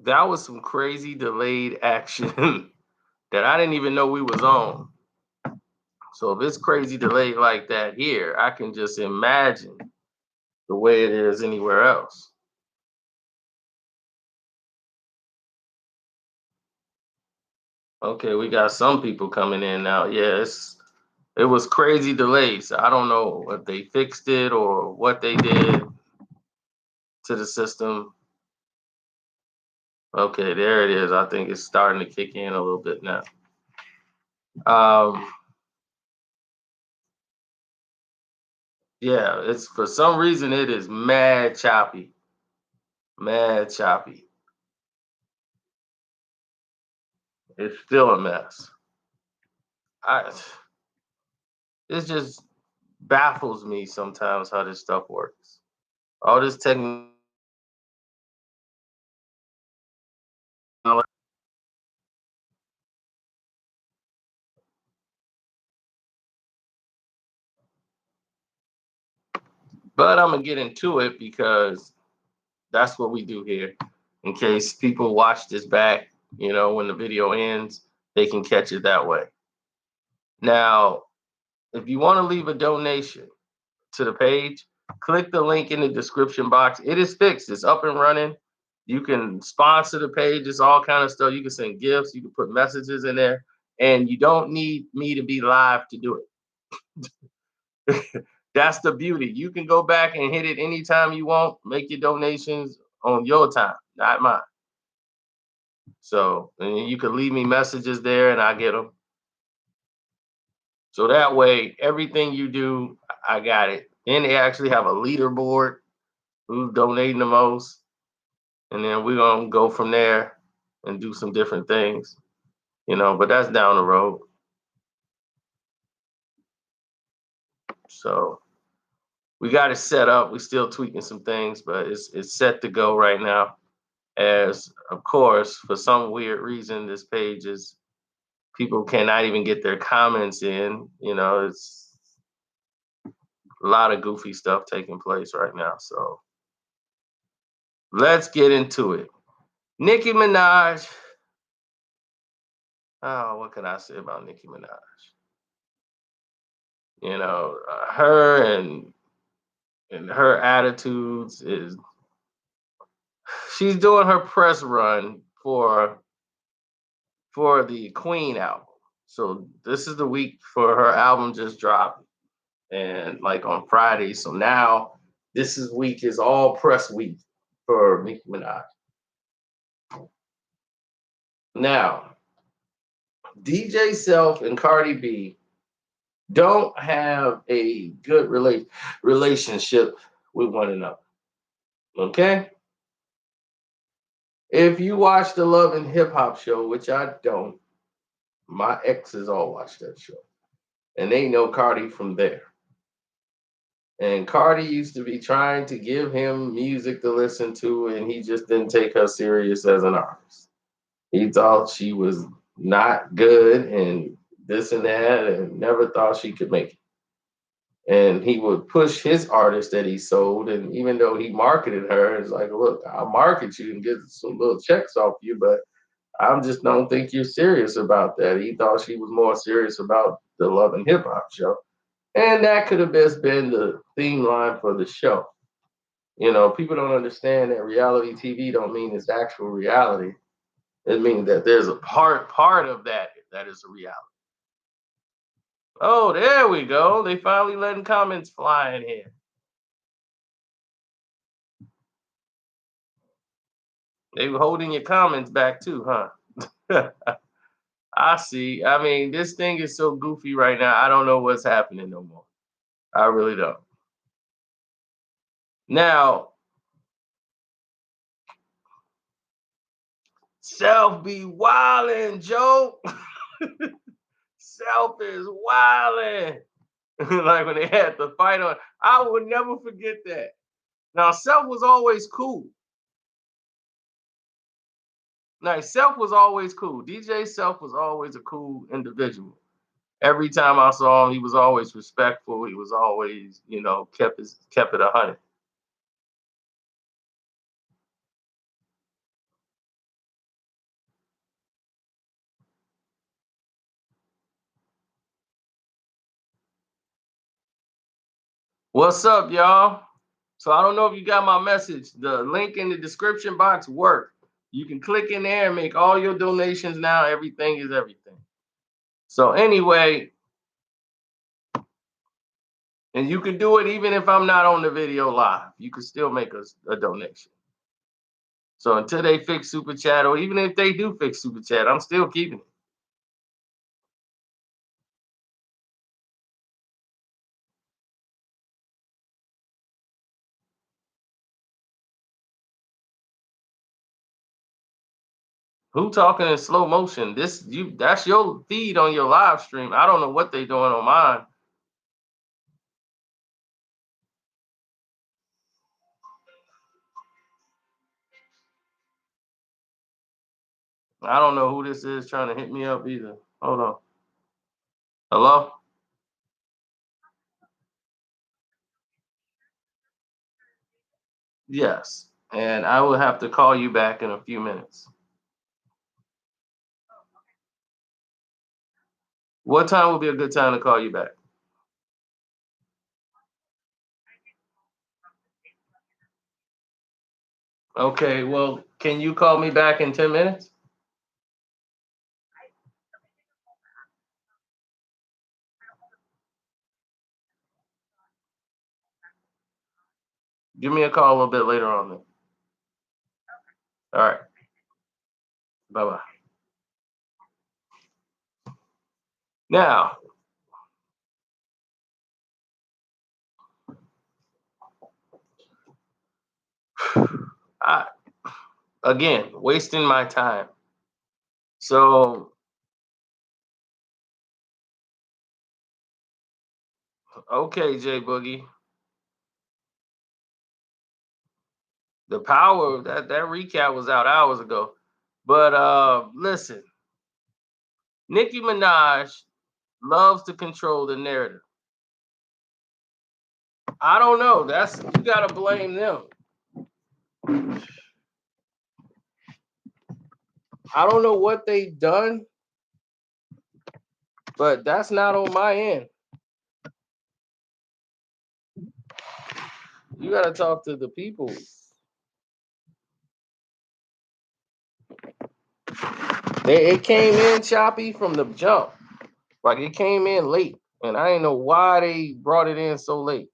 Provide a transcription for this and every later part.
That was some crazy delayed action that I didn't even know we was on. So if it's crazy delayed like that here, I can just imagine the way it is anywhere else. Okay, we got some people coming in now. Yeah, it was crazy delays. I don't know if they fixed it or what they did to the system. Okay, there it is. I think it's starting to kick in a little bit now. Um, yeah, it's for some reason it is mad choppy, mad choppy. It's still a mess. I it just baffles me sometimes how this stuff works. All this technology, but I'm gonna get into it because that's what we do here. In case people watch this back, when the video ends, they can catch it that way. Now, if you want to leave a donation to the page, click the link in the description box. It is fixed, it's up and running. You can sponsor the page, it's all kind of stuff. You can send gifts, you can put messages in there, and you don't need me to be live to do it. That's the beauty. You can go back and hit it anytime you want, make your donations on your time, not mine. So, and you can leave me messages there and I get them. So that way, everything you do, I got it. Then they actually have a leaderboard who's donating the most. And then we're going to go from there and do some different things, but that's down the road. So we got it set up. We're still tweaking some things, but it's set to go right now. As of course, for some weird reason, this page is people cannot even get their comments in. It's a lot of goofy stuff taking place right now. So let's get into it. Nicki Minaj. Oh, what can I say about Nicki Minaj? Her and her attitudes is she's doing her press run for the Queen album. So this is the week for her album just dropped and like on Friday. So now this is week is all press week for Nicki Minaj. Now, DJ Self and Cardi B don't have a good relationship with one another. Okay? If you watch the Love and Hip Hop show, which I don't, my exes all watch that show. And they know Cardi from there. And Cardi used to be trying to give him music to listen to, and he just didn't take her serious as an artist. He thought she was not good and this and that, and never thought she could make it. And he would push his artist that he sold. And even though he marketed her, it's like, look, I'll market you and get some little checks off you, but I just don't think you're serious about that. He thought she was more serious about the Love and Hip Hop show. And that could have best been the theme line for the show. People don't understand that reality TV don't mean it's actual reality. It means that there's a part of that is a reality. Oh, there we go. They finally letting comments fly in here. They were holding your comments back too, huh? I see. I mean, this thing is so goofy right now. I don't know what's happening no more. I really don't. Now, Self be wildin', Joe. Self is wildin'. Like when they had the fight on, I would never forget that. Now, Self was always cool. Now, Self was always cool. DJ Self was always a cool individual. Every time I saw him, he was always respectful. He was always, kept it 100. What's up, y'all? So I don't know if you got my message. The link in the description box worked. You can click in there and make all your donations now. Everything is everything. So anyway, and you can do it even if I'm not on the video live. You can still make a donation. So until they fix super chat, or even if they do fix super chat, I'm still keeping it. Who talking in slow motion? That's your feed on your live stream. I don't know what they doing on mine. I don't know who this is trying to hit me up either. Hold on. Hello? Yes. And I will have to call you back in a few minutes. What time would be a good time to call you back? Okay, well, can you call me back in 10 minutes? Give me a call a little bit later on then. All right. Bye bye. Now, I again wasting my time. So, okay, Jay Boogie, the power that recap was out hours ago. But listen, Nicki Minaj loves to control the narrative. I don't know. That's you gotta blame them. I don't know what they've done, but that's not on my end. You gotta talk to the people. It came in choppy from the jump. Like it came in late. And I didn't know why they brought it in so late.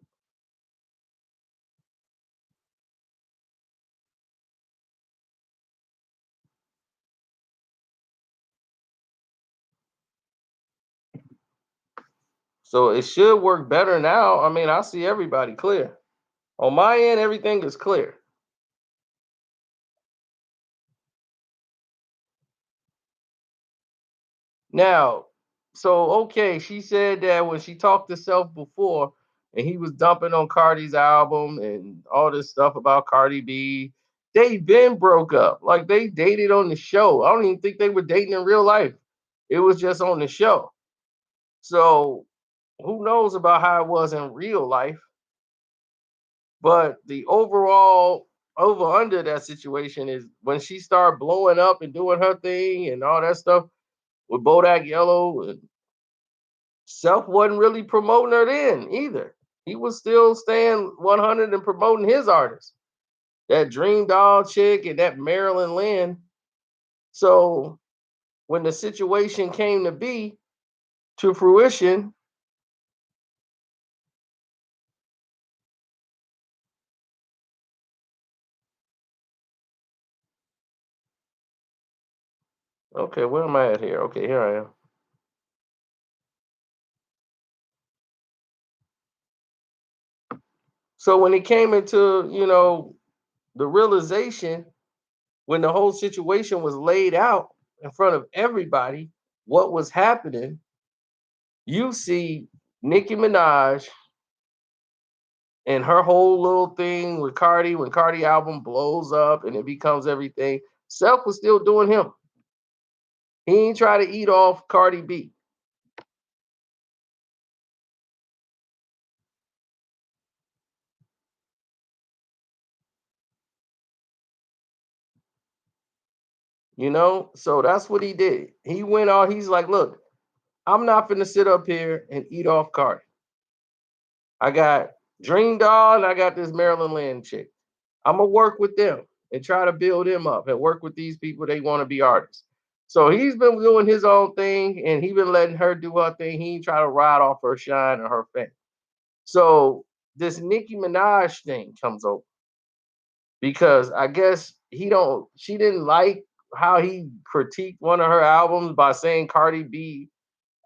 So it should work better now. I mean, I see everybody clear. On my end, everything is clear. Now, so okay, she said that when she talked to Self before, and he was dumping on Cardi's album and all this stuff about Cardi B, they been broke up. Like they dated on the show. I don't even think they were dating in real life. It was just on the show. So who knows about how it was in real life? But the overall over under that situation is when she started blowing up and doing her thing and all that stuff with Bodak Yellow and Self wasn't really promoting her then either. He was still staying 100 and promoting his artists. That Dream Doll chick and that Marilyn Lynn. So when the situation came to be to fruition, okay, where am I at here? Okay, here I am. So when it came into, the realization when the whole situation was laid out in front of everybody, what was happening, you see Nicki Minaj and her whole little thing with Cardi, when Cardi album blows up and it becomes everything, Self was still doing him. He ain't try to eat off Cardi B. So that's what he did. He went out, he's like, look, I'm not gonna sit up here and eat off Cardi. I got Dream Doll, and I got this Maryland Lynn chick. I'm gonna work with them and try to build them up and work with these people. They want to be artists. So he's been doing his own thing and he been letting her do her thing. He ain't try to ride off her shine or her fame. So this Nicki Minaj thing comes over because I guess she didn't like how he critiqued one of her albums by saying Cardi B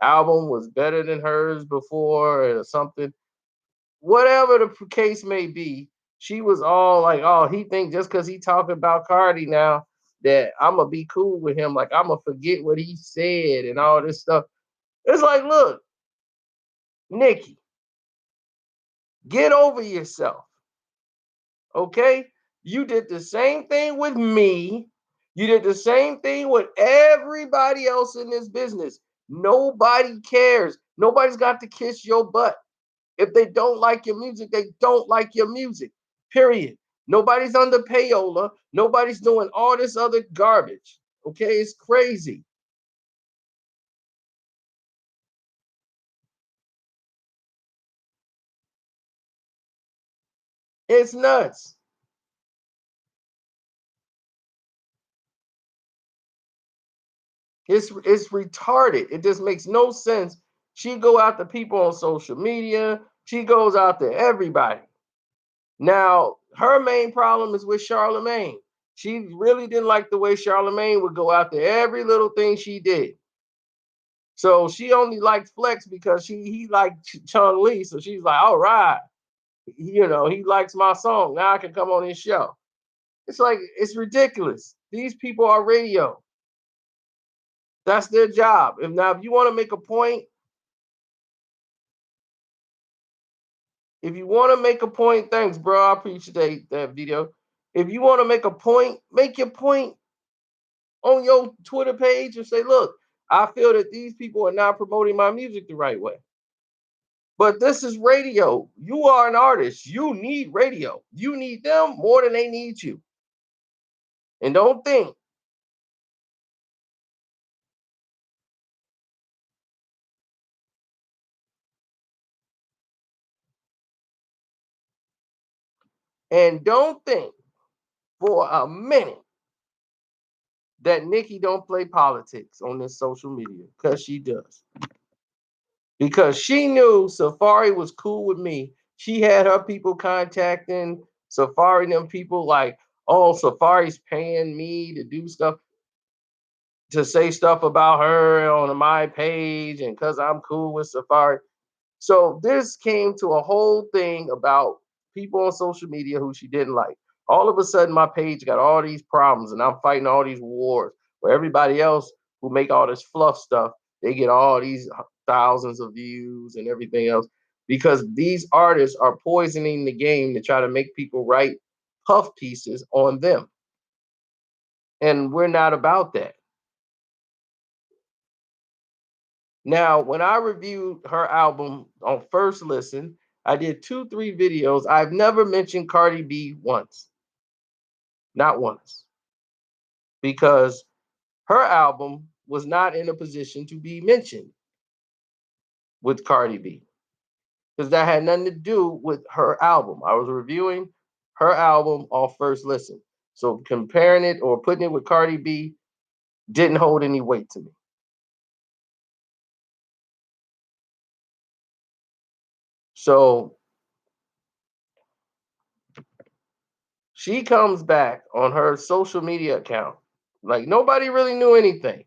album was better than hers before or something. Whatever the case may be, she was all like, "Oh, he think just because he talking about Cardi now that I'm gonna be cool with him, like I'm gonna forget what he said and all this stuff." It's like, look, Nikki, get over yourself, okay? You did the same thing with me. You did the same thing with everybody else in this business. Nobody cares. Nobody's got to kiss your butt. If they don't like your music, they don't like your music. Period. Nobody's under payola. Nobody's doing all this other garbage. Okay, it's crazy. It's nuts. It's retarded. It just makes no sense. She go after people on social media. She goes out to everybody. Now, her main problem is with Charlemagne. She really didn't like the way Charlemagne would go after every little thing she did. So she only liked Flex because he liked Chung Lee. So she's like, all right, he likes my song. Now I can come on his show. It's like it's ridiculous. These people are radio. That's their job. If you want to make a point, if you want to make a point, thanks, bro. I appreciate that video. If you want to make a point, make your point on your Twitter page and say, look, I feel that these people are not promoting my music the right way. But this is radio. You are an artist. You need radio. You need them more than they need you. And don't think for a minute that Nikki don't play politics on this social media because she does. Because she knew Safari was cool with me. She had her people contacting Safari and them people like, oh, Safari's paying me to do stuff to say stuff about her on my page and because I'm cool with Safari. So this came to a whole thing about people on social media who she didn't like. All of a sudden, my page got all these problems, and I'm fighting all these wars. Where everybody else who make all this fluff stuff, they get all these thousands of views and everything else because these artists are poisoning the game to try to make people write puff pieces on them, and we're not about that. Now, when I reviewed her album on first listen, I did 2, 3 videos. I've never mentioned Cardi B once, not once, because her album was not in a position to be mentioned with Cardi B, because that had nothing to do with her album. I was reviewing her album off first listen. So comparing it or putting it with Cardi B didn't hold any weight to me. So she comes back on her social media account. Like nobody really knew anything.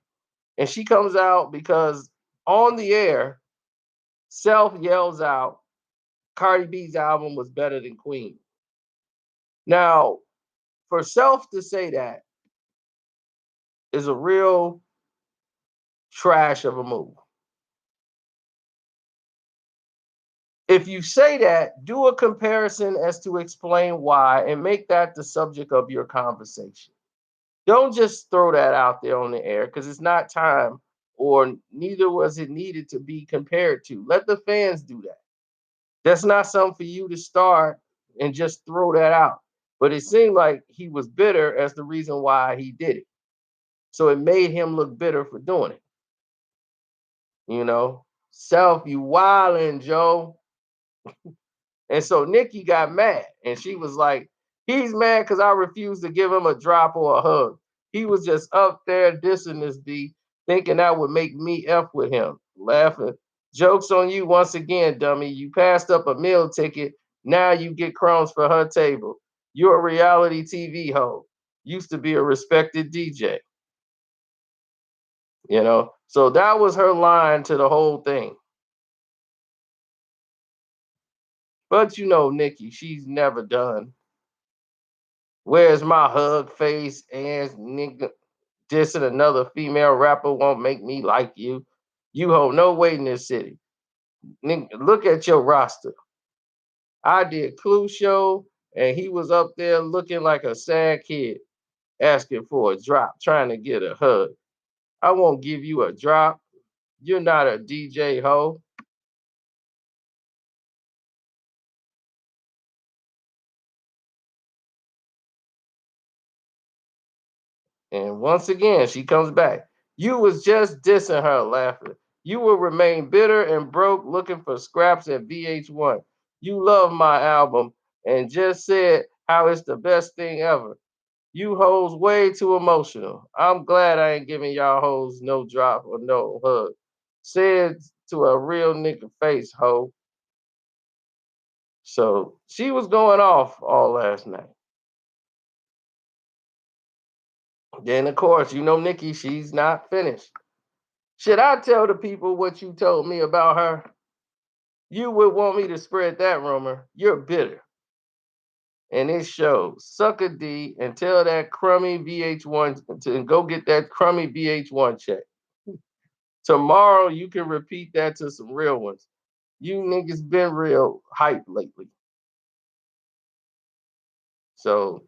And she comes out because on the air, Self yells out, Cardi B's album was better than Queen. Now, for Self to say that is a real trash of a move. If you say that, do a comparison as to explain why and make that the subject of your conversation. Don't just throw that out there on the air because it's not time or neither was it needed to be compared to. Let the fans do that. That's not something for you to start and just throw that out. But it seemed like he was bitter as the reason why he did it. So it made him look bitter for doing it. You know, Self, you wildin', Joe. And so Nicki got mad and she was like, he's mad because I refused to give him a drop or a hug. He was just up there dissing this B, thinking that would make me F with him. Laughing. Joke's on you once again, dummy. You passed up a meal ticket. Now you get crumbs for her table. You're a reality TV hoe. Used to be a respected DJ, you know? So that was her line to the whole thing. But you know, Nicki, she's never done. Where's my hug face ass nigga? Dissing another female rapper won't make me like you. You hold no weight in this city. Nigga, look at your roster. I did Clue Show, and he was up there looking like a sad kid, asking for a drop, trying to get a hug. I won't give you a drop. You're not a DJ ho. And once again, she comes back. You was just dissing her, laughing. You will remain bitter and broke, looking for scraps at VH1. You love my album and just said how it's the best thing ever. You hoes way too emotional. I'm glad I ain't giving y'all hoes no drop or no hug. Said to a real nigga face, ho. So she was going off all last night. Then of course, you know Nikki, she's not finished. Should I tell the people what you told me about her? You would want me to spread that rumor. You're bitter. And it shows. Suck a D and tell that crummy VH1 to go get that crummy VH1 check. Tomorrow you can repeat that to some real ones. You niggas been real hype lately. So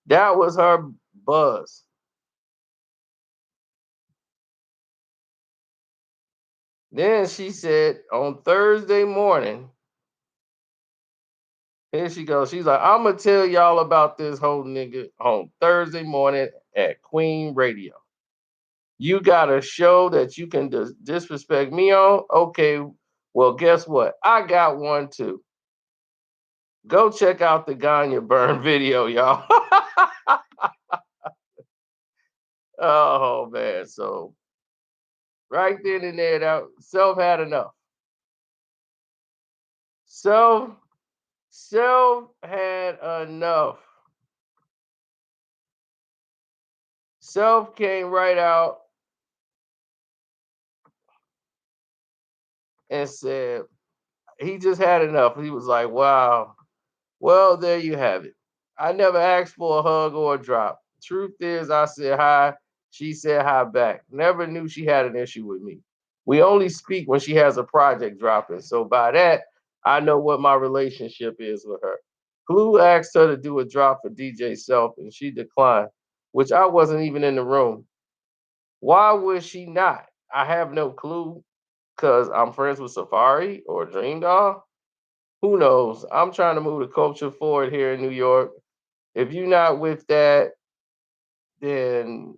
that was her buzz. Then she said on Thursday morning, here she goes. She's like, I'm gonna tell y'all about this whole nigga on Thursday morning at Queen Radio. You got a show that you can disrespect me on? Okay, well, guess what? I got one too. Go check out the Ganya Burn video, y'all. Oh man, so right then and there, that self had enough. Self, self had enough. Self came right out and said he just had enough. He was like, "Wow, well, there you have it. I never asked for a hug or a drop. Truth is, I said hi. She said hi back. Never knew she had an issue with me. We only speak when she has a project dropping. So by that, I know what my relationship is with her. Clue asked her to do a drop for DJ Self, and she declined, which I wasn't even in the room. Why would she not? I have no clue because I'm friends with Safari or Dream Doll. Who knows? I'm trying to move the culture forward here in New York. If you're not with that, then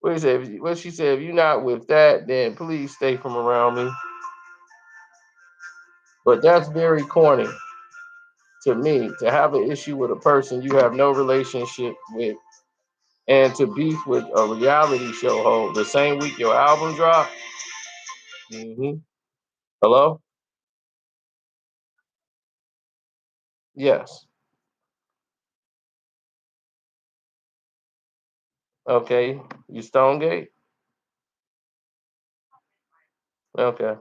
what she said? What she said? If you're not with that, then please stay from around me. But that's very corny to me to have an issue with a person you have no relationship with, and to beef with a reality show host the same week your album dropped. Hello? Yes. Okay. You Stonegate? Okay.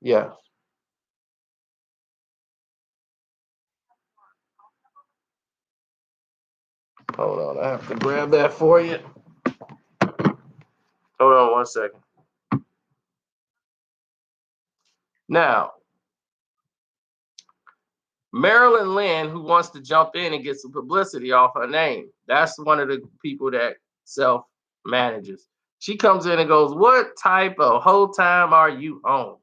Yes. Hold on. I have to grab that for you. Hold on 1 second. Now, Marilyn Lynn, who wants to jump in and get some publicity off her name. That's one of the people that self manages. She comes in and goes, what type of whole time are you on?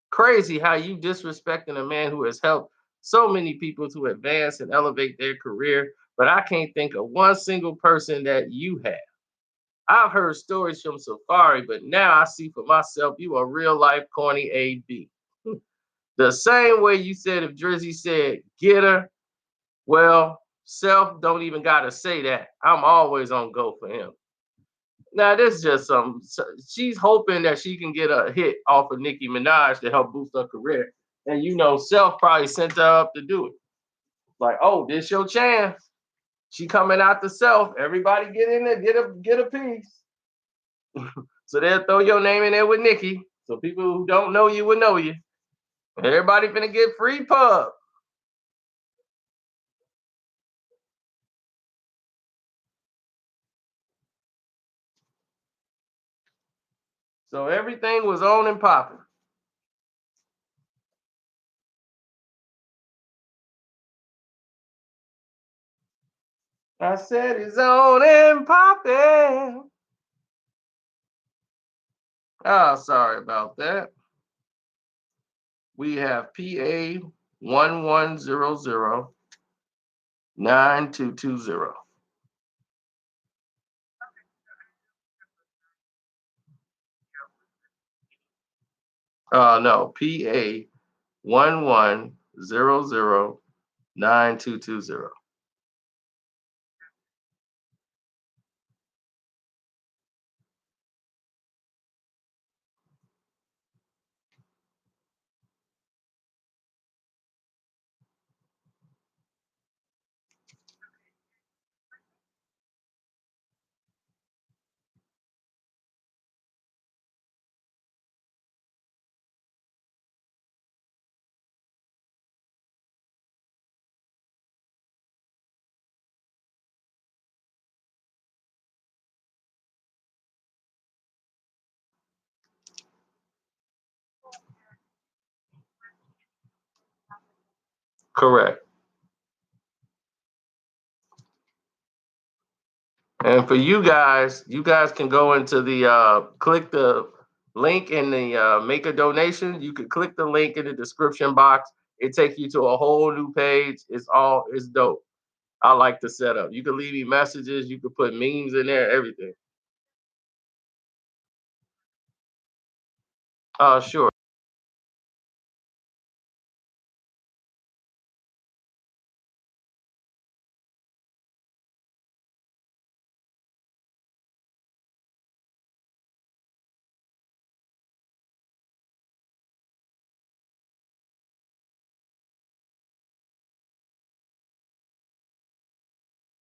Crazy how you disrespecting a man who has helped so many people to advance and elevate their career, but I can't think of one single person that you have. I've heard stories from Safari, but now I see for myself you a real life corny AB. The same way you said if Drizzy said get her, well, Self don't even gotta say that. I'm always on go for him. Now this just some she's hoping that she can get a hit off of Nicki Minaj to help boost her career. And Self probably sent her up to do it. Like, oh, this your chance. She coming out the Self. Everybody get in there, get a piece. So they'll throw your name in there with Nicki. So people who don't know you will know you. Everybody finna get free pub. So everything was on and popping. I said it's on and popping. Oh, sorry about that. We have PA 1100 9220. No, PA 1100 9220. Correct. And for you guys can go into the click the link in the make a donation. You could click the link in the description box. It takes you to a whole new page. It's dope. I like the setup. You can leave me messages. You can put memes in there. Everything. Sure.